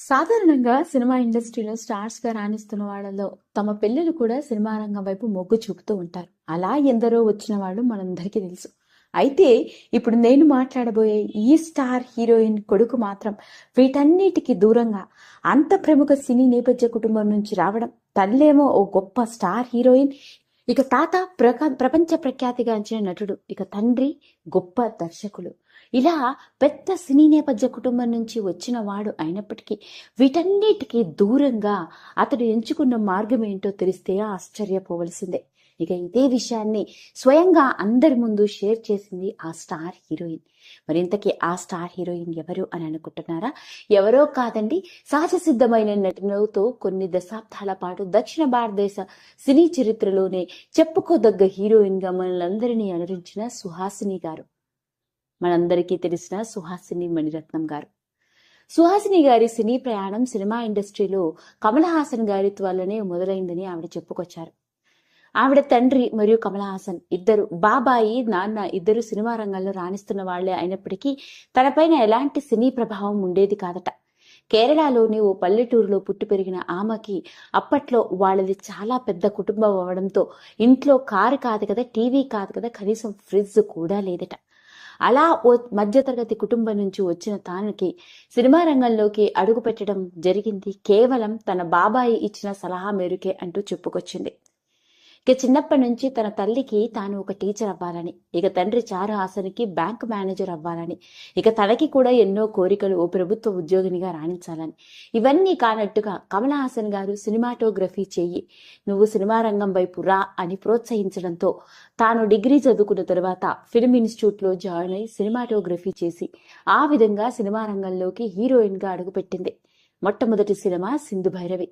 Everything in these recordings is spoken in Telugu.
సాధారణంగా సినిమా ఇండస్ట్రీలో స్టార్స్‌గా రాణిస్తున్న వాళ్ళలో తమ పిల్లలు కూడా సినిమా రంగం వైపు మొగ్గు చూపుతూ ఉంటారు. అలా ఎందరో వచ్చిన వాళ్ళు మనందరికీ తెలుసు. అయితే ఇప్పుడు నేను మాట్లాడబోయే ఈ స్టార్ హీరోయిన్ కొడుకు మాత్రం వీటన్నిటికి దూరంగా అంత ప్రముఖ సినీ నేపథ్య కుటుంబం నుంచి రావడం, తల్లేమో ఓ గొప్ప స్టార్ హీరోయిన్, ఇక తాత ప్రపంచ ప్రఖ్యాతిగాంచిన నటుడు, ఇక తండ్రి గొప్ప దర్శకులు. ఇలా పెద్ద సినీ నేపథ్య కుటుంబం నుంచి వచ్చిన వాడు అయినప్పటికీ వీటన్నిటికీ దూరంగా అతడు ఎంచుకున్న మార్గం ఏంటో తెలిస్తే ఆశ్చర్యపోవలసిందే. ఇక ఇదే విషయాన్ని స్వయంగా అందరి ముందు షేర్ చేసింది ఆ స్టార్ హీరోయిన్. మరి ఇంతకీ ఆ స్టార్ హీరోయిన్ ఎవరు అని అనుకుంటున్నారా? ఎవరో కాదండి, సహజ సిద్ధమైన నటనతో కొన్ని దశాబ్దాల పాటు దక్షిణ భారతదేశ సినీ చరిత్రలోనే చెప్పుకోదగ్గ హీరోయిన్ గా మనలందరినీ అలరించిన సుహాసిని గారు. మనందరికీ తెలిసిన సుహాసిని మణిరత్నం గారు. సుహాసిని గారి సినీ ప్రయాణం సినిమా ఇండస్ట్రీలో కమల్ హాసన్ గారి వల్లనే మొదలైందని ఆవిడ చెప్పుకొచ్చారు. ఆవిడ తండ్రి మరియు కమల్ హాసన్ ఇద్దరు, బాబాయి నాన్న ఇద్దరు సినిమా రంగంలో రాణిస్తున్న వాళ్లే అయినప్పటికీ తనపైన ఎలాంటి సినీ ప్రభావం ఉండేది కాదట. కేరళలోని ఓ పల్లెటూరులో పుట్టి పెరిగిన ఆమెకి అప్పట్లో వాళ్ళది చాలా పెద్ద కుటుంబం అవ్వడంతో ఇంట్లో కారు కాదు కదా, టీవీ కాదు కదా, కనీసం ఫ్రిడ్జ్ కూడా లేదట. అలా ఓ మధ్యతరగతి కుటుంబం నుంచి వచ్చిన తానుకి సినిమా రంగంలోకి అడుగు పెట్టడం జరిగింది కేవలం తన బాబాయి ఇచ్చిన సలహా మేరకే అంటూ చెప్పుకొచ్చింది. ఇక చిన్నప్పటి నుంచి తన తల్లికి తాను ఒక టీచర్ అవ్వాలని, ఇక తండ్రి చారు హాసన్కి బ్యాంక్ మేనేజర్ అవ్వాలని, ఇక తనకి కూడా ఎన్నో కోరికలు ఓ ప్రభుత్వ ఉద్యోగినిగా రాణించాలని. ఇవన్నీ కానట్టుగా కమల్ హాసన్ గారు సినిమాటోగ్రఫీ చెయ్యి, నువ్వు సినిమా రంగం వైపు రా అని ప్రోత్సహించడంతో తాను డిగ్రీ చదువుకున్న తర్వాత ఫిల్మ్ ఇన్స్టిట్యూట్లో జాయిన్ అయి సినిమాటోగ్రఫీ చేసి ఆ విధంగా సినిమా రంగంలోకి హీరోయిన్గా అడుగుపెట్టింది. మొట్టమొదటి సినిమా సింధు భైరవి.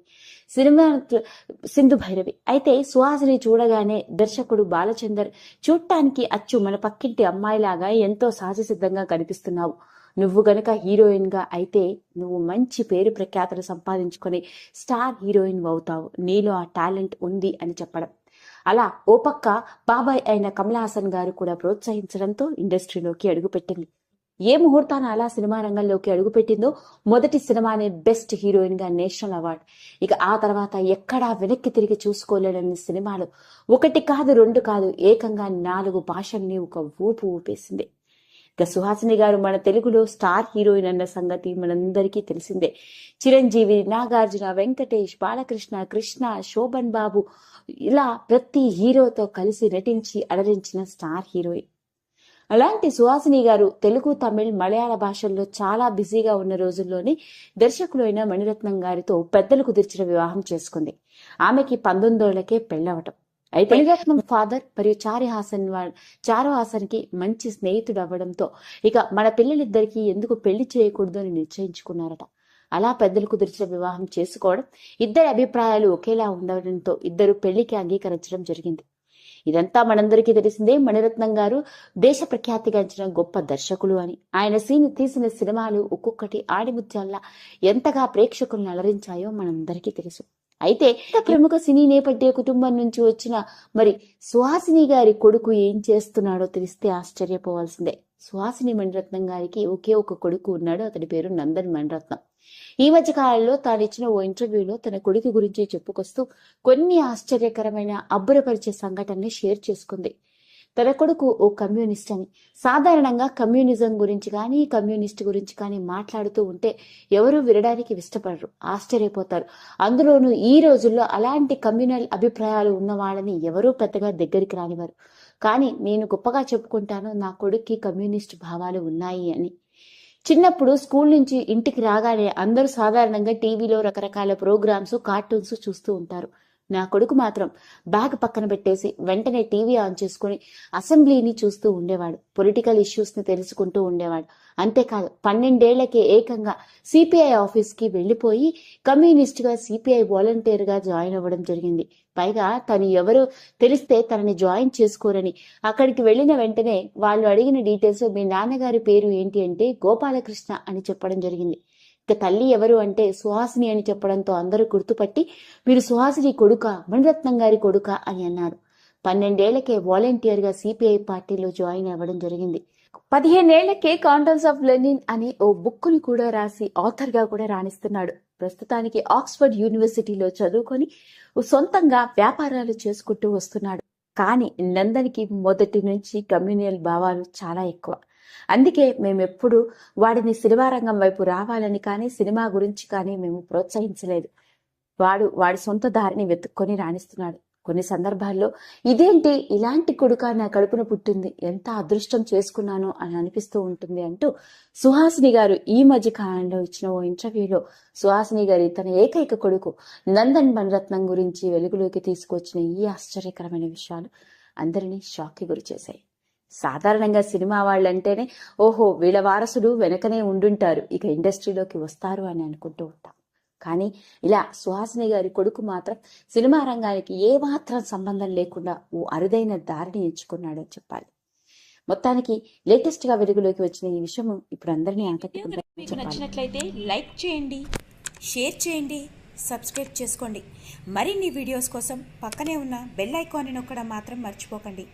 అయితే సుహాసిని చూడగానే దర్శకుడు బాలచందర్, చూడటానికి అచ్చు మన పక్కింటి అమ్మాయిలాగా ఎంతో సహజసిద్ధంగా కనిపిస్తున్నావు, నువ్వు గనక హీరోయిన్ గా అయితే నువ్వు మంచి పేరు ప్రఖ్యాతలు సంపాదించుకొని స్టార్ హీరోయిన్ అవుతావు, నీలో ఆ టాలెంట్ ఉంది అని చెప్పడం. అలా ఓ పక్క బాబాయ్ అయిన కమల్ హాసన్ గారు కూడా ప్రోత్సహించడంతో ఇండస్ట్రీలోకి అడుగుపెట్టింది. ఏ ముహూర్తాన అలా సినిమా రంగంలోకి అడుగుపెట్టిందో మొదటి సినిమానే బెస్ట్ హీరోయిన్ గా నేషనల్ అవార్డు, ఇక ఆ తర్వాత ఎక్కడా వెనక్కి తిరిగి చూసుకోలేని సినిమాలు, ఒకటి కాదు రెండు కాదు, ఏకంగా 4 భాషల్ని ఒక ఊపు ఊపేసింది. ఇక సుహాసిని గారు మన తెలుగులో స్టార్ హీరోయిన్ అన్న సంగతి మనందరికీ తెలిసిందే. చిరంజీవి, నాగార్జున, వెంకటేష్, బాలకృష్ణ, కృష్ణ, శోభన్ బాబు ఇలా ప్రతి హీరోతో కలిసి నటించి అలరించిన స్టార్ హీరోయిన్. అలాంటి సుహాసిని గారు తెలుగు, తమిళ్, మలయాళ భాషల్లో చాలా బిజీగా ఉన్న రోజుల్లోనే దర్శకులు అయిన మణిరత్నం గారితో పెద్దలు కుదిర్చిన వివాహం చేసుకుంది. ఆమెకి 19 ఏళ్లకే పెళ్ళవటం. అయితే మణిరత్నం ఫాదర్ మరియు చారు హాసన్ కి మంచి స్నేహితుడు అవ్వడంతో ఇక మన పిల్లలిద్దరికీ ఎందుకు పెళ్లి చేయకూడదు అని నిశ్చయించుకున్నారట. అలా పెద్దలు కుదిర్చిన వివాహం చేసుకోవడం, ఇద్దరి అభిప్రాయాలు ఒకేలా ఉండడంతో ఇద్దరు పెళ్లికి అంగీకరించడం జరిగింది. ఇదంతా మనందరికీ తెలిసిందే. మణిరత్నం గారు దేశ ప్రఖ్యాతిగాంచిన గొప్ప దర్శకులు అని, ఆయన తీసిన సినిమాలు ఒక్కొక్కటి ఆడిముత్యాల్లా ఎంతగా ప్రేక్షకులను అలరించాయో మనందరికీ తెలుసు. అయితే ప్రముఖ సినీ నేపథ్య కుటుంబం నుంచి వచ్చిన మరి సుహాసిని గారి కొడుకు ఏం చేస్తున్నాడో తెలిస్తే ఆశ్చర్యపోవాల్సిందే. సుహాసిని మణిరత్నం గారికి ఒకే ఒక కొడుకు ఉన్నాడు, అతడి పేరు నందన్ మణిరత్నం. ఈ మధ్య కాలంలో తాను ఇచ్చిన ఓ ఇంటర్వ్యూలో తన కొడుకు గురించి చెప్పుకొస్తూ కొన్ని ఆశ్చర్యకరమైన అబ్బురపరిచే సంఘటనని షేర్ చేసుకుంది. తన కొడుకు ఓ కమ్యూనిస్ట్ అని, సాధారణంగా కమ్యూనిజం గురించి కానీ కమ్యూనిస్ట్ గురించి కానీ మాట్లాడుతూ ఉంటే ఎవరూ వినడానికి ఇష్టపడరు, ఆశ్చర్యపోతారు. అందులోనూ ఈ రోజుల్లో అలాంటి కమ్యూనల్ అభిప్రాయాలు ఉన్న వాళ్ళని ఎవరూ పెద్దగా దగ్గరికి రానివారు. కానీ నేను గొప్పగా చెప్పుకుంటాను, నా కొడుక్కి కమ్యూనిస్ట్ భావాలు ఉన్నాయి అని. చిన్నప్పుడు స్కూల్ నుంచి ఇంటికి రాగానే అందరూ సాధారణంగా టీవీలో రకరకాల ప్రోగ్రామ్స్, కార్టూన్స్ చూస్తూ ఉంటారు. నా కొడుకు మాత్రం బ్యాగ్ పక్కన పెట్టేసి వెంటనే టీవీ ఆన్ చేసుకుని అసెంబ్లీని చూస్తూ ఉండేవాడు, పొలిటికల్ ఇష్యూస్ ని తెలుసుకుంటూ ఉండేవాడు. అంతేకాదు 12 ఏళ్లకే ఏకంగా సిపిఐ ఆఫీస్ కి వెళ్లిపోయి కమ్యూనిస్ట్ గా సిపిఐ వాలంటీర్ గా జాయిన్ అవ్వడం జరిగింది. పైగా తను ఎవరు తెలిస్తే తనని జాయిన్ చేసుకోరని అక్కడికి వెళ్లిన వెంటనే వాళ్ళు అడిగిన డీటెయిల్స్, మీ నాన్నగారి పేరు ఏంటి అంటే గోపాలకృష్ణ అని చెప్పడం జరిగింది. ఇక తల్లి ఎవరు అంటే సుహాసిని అని చెప్పడంతో అందరూ గుర్తుపట్టి, మీరు సుహాసిని కొడుక, మణిరత్నం గారి కొడుక అని అన్నారు. 12 ఏళ్లకే వాలంటీర్ గా సిపిఐ పార్టీలో జాయిన్ అవ్వడం జరిగింది. 15 ఏళ్లకే కాంటమ్స్ ఆఫ్ లెనిన్ అని ఓ బుక్కుని కూడా రాసి ఆథర్గా కూడా రాణిస్తున్నాడు. ప్రస్తుతానికి ఆక్స్ఫర్డ్ యూనివర్సిటీలో చదువుకొని సొంతంగా వ్యాపారాలు చేసుకుంటూ వస్తున్నాడు. కానీ నందన్కి మొదటి నుంచి కమ్యూనియల్ భావాలు చాలా ఎక్కువ. అందుకే మేమెప్పుడు వాడిని సినిమా రంగం వైపు రావాలని కానీ సినిమా గురించి కానీ మేము ప్రోత్సహించలేదు. వాడి సొంత దారిని వెతుక్కొని రాణిస్తున్నాడు. కొన్ని సందర్భాల్లో ఇదేంటి ఇలాంటి కొడుక నా కడుపున పుట్టింది, ఎంత అదృష్టం చేసుకున్నాను అని అనిపిస్తూ ఉంటుంది అంటూ సుహాసిని గారు ఈ మధ్య కాలంలో ఇచ్చిన ఓ ఇంటర్వ్యూలో సుహాసిని గారి తన ఏకైక కొడుకు నందన్ మణిరత్నం గురించి వెలుగులోకి తీసుకొచ్చిన ఈ ఆశ్చర్యకరమైన విషయాలు అందరినీ షాక్కి గురి చేశాయి. సాధారణంగా సినిమా వాళ్ళంటేనే ఓహో వీళ్ళ వారసుడు వెనకనే ఉండుంటారు, ఇక ఇండస్ట్రీలోకి వస్తారు అని అనుకుంటూ ఉంటాం. కానీ ఇలా సుహాసిని గారి కొడుకు మాత్రం సినిమా రంగానికి ఏమాత్రం సంబంధం లేకుండా ఓ అరుదైన దారిని ఎంచుకున్నాడని చెప్పాలి. మొత్తానికి లేటెస్ట్ గా వెలుగులోకి వచ్చిన ఈ విషయం ఇప్పుడు అందరినీ ఆకట్టుకుంటుంది. మీకు నచ్చినట్లయితే లైక్ చేయండి, షేర్ చేయండి, సబ్స్క్రైబ్ చేసుకోండి. మరిన్ని వీడియోస్ కోసం పక్కనే ఉన్న బెల్ ఐకాన్ని నొక్కడం మాత్రం మర్చిపోకండి.